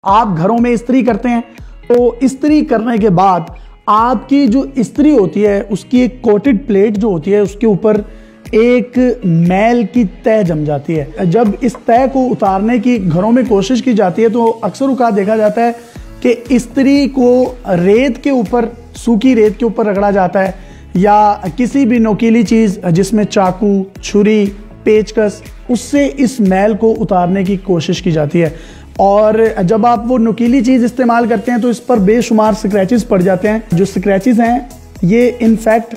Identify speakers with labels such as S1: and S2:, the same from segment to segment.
S1: आप घरों में इस्त्री करते हैं तो इस्त्री करने के बाद आपकी जो इस्त्री होती है उसकी एक कोटेड प्लेट जो होती है उसके ऊपर एक मैल की तह जम जाती है। जब इस तह को उतारने की घरों में कोशिश की जाती है तो अक्सर औक़ात देखा जाता है कि इस्त्री को रेत के ऊपर, सूखी रेत के ऊपर रगड़ा जाता है या किसी भी नुकीली चीज़ जिसमें चाकू, छुरी, पेचकस, उससे इस मैल को उतारने की कोशिश की जाती है। और जब आप वो नुकीली चीज़ इस्तेमाल करते हैं तो इस पर बेशुमार स्क्रैचेस पड़ जाते हैं। जो स्क्रैचेस हैं ये इनफैक्ट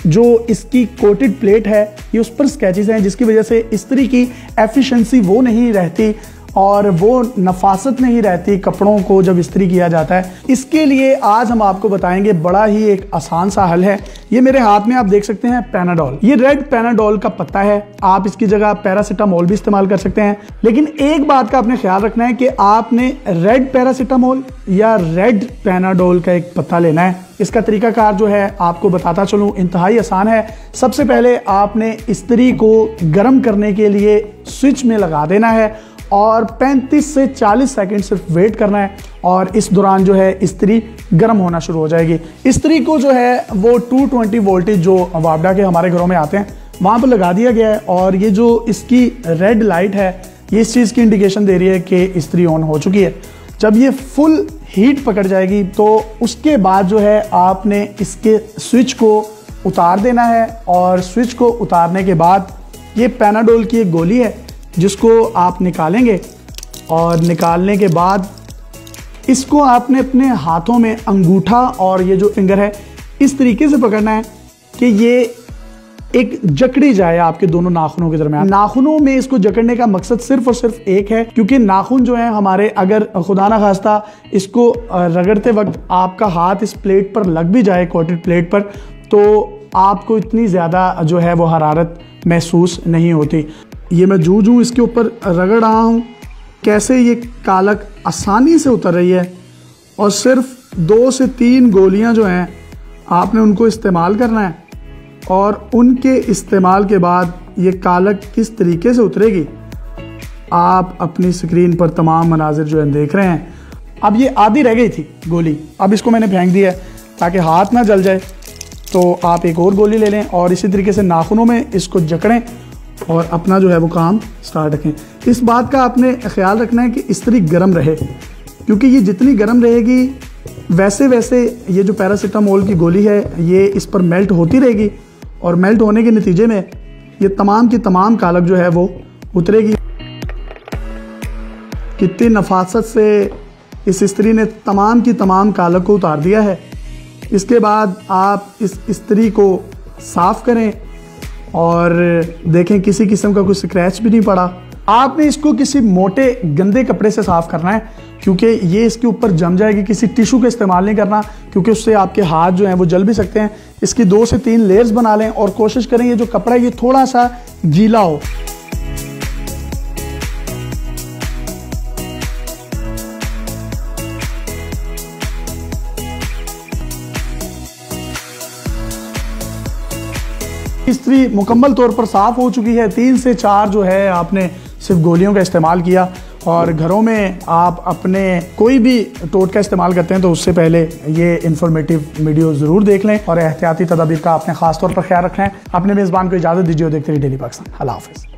S1: जो इसकी कोटेड प्लेट है ये उस पर स्क्रैचेस हैं जिसकी वजह से इस्त्री की एफिशिएंसी वो नहीं रहती और वो नफासत नहीं रहती कपड़ों को जब इस्त्री किया जाता है। इसके लिए आज हम आपको बताएंगे बड़ा ही एक आसान सा हल है। ये मेरे हाथ में आप देख सकते हैं पैनाडोल, ये रेड पैनाडोल का पत्ता है। आप इसकी जगह पैरासीटामोल भी इस्तेमाल कर सकते हैं, लेकिन एक बात का आपने ख्याल रखना है कि आपने रेड पैरासीटामोल या रेड पैनाडोल का एक पत्ता लेना है। इसका तरीकाकार जो है आपको बताता चलूं, इंतहाई आसान है। सबसे पहले आपने इस्त्री को गर्म करने के लिए स्विच में लगा देना है और 35 से 40 सेकंड सिर्फ वेट करना है और इस दौरान जो है इस्त्री गर्म होना शुरू हो जाएगी। इस्त्री को जो है वो 220 वोल्टेज जो वापडा के हमारे घरों में आते हैं वहाँ पर लगा दिया गया है और ये जो इसकी रेड लाइट है ये इस चीज़ की इंडिकेशन दे रही है कि इस्त्री ऑन हो चुकी है। जब ये फुल हीट पकड़ जाएगी तो उसके बाद जो है आपने इसके स्विच को उतार देना है और स्विच को उतारने के बाद ये पैनाडोल की एक गोली है जिसको आप निकालेंगे और निकालने के बाद इसको आपने अपने हाथों में अंगूठा और ये जो फिंगर है इस तरीके से पकड़ना है कि ये एक जकड़ी जाए आपके दोनों नाखूनों के दरमियान। नाखूनों में इसको जकड़ने का मकसद सिर्फ और सिर्फ एक है, क्योंकि नाखून जो है हमारे, अगर खुदा ना खास्ता इसको रगड़ते वक्त आपका हाथ इस प्लेट पर लग भी जाए, कोटेड प्लेट पर, तो आपको इतनी ज़्यादा जो है वो हरारत महसूस नहीं होती। ये मैं जूं इसके ऊपर रगड़ रहा हूँ कैसे ये कालक आसानी से उतर रही है और सिर्फ 2 से 3 गोलियां जो हैं आपने उनको इस्तेमाल करना है और उनके इस्तेमाल के बाद ये कालक किस तरीके से उतरेगी आप अपनी स्क्रीन पर तमाम मनाजिर जो है देख रहे हैं। अब ये आधी रह गई थी गोली, अब इसको मैंने फेंक दिया है ताकि हाथ ना जल जाए। तो आप एक और गोली ले लें और इसी तरीके से नाखूनों में इसको जकड़ें और अपना जो है वो काम स्टार्ट रखें। इस बात का आपने ख्याल रखना है कि इस्त्री गर्म रहे, क्योंकि ये जितनी गर्म रहेगी वैसे वैसे ये जो पैरासीटामोल की गोली है ये इस पर मेल्ट होती रहेगी और मेल्ट होने के नतीजे में ये तमाम की तमाम कालक जो है वो उतरेगी। कितनी नफासत से इस इस्त्री ने तमाम की तमाम कालक को उतार दिया है। इसके बाद आप इस इस्त्री को साफ़ करें और देखें किसी किस्म का कोई स्क्रैच भी नहीं पड़ा। आपने इसको किसी मोटे गंदे कपड़े से साफ़ करना है क्योंकि ये इसके ऊपर जम जाएगी। किसी टिश्यू का इस्तेमाल नहीं करना क्योंकि उससे आपके हाथ जो हैं वो जल भी सकते हैं। इसकी 2 से 3 लेयर्स बना लें और कोशिश करें ये जो कपड़ा है ये थोड़ा सा गीला हो। इस्त्री मुकम्मल तौर पर साफ़ हो चुकी है। 3 से 4 जो है आपने सिर्फ गोलियों का इस्तेमाल किया और घरों में आप अपने कोई भी टोटका इस्तेमाल करते हैं तो उससे पहले ये इन्फॉर्मेटिव वीडियो ज़रूर देख लें और एहतियाती तदाबीर का आपने ख़ास तौर पर ख्याल रखना है। अपने मेज़बान को इजाज़त दीजिए और देखते रहिए डेली पाकिस्तान। अल्लाह हाफ़िज़।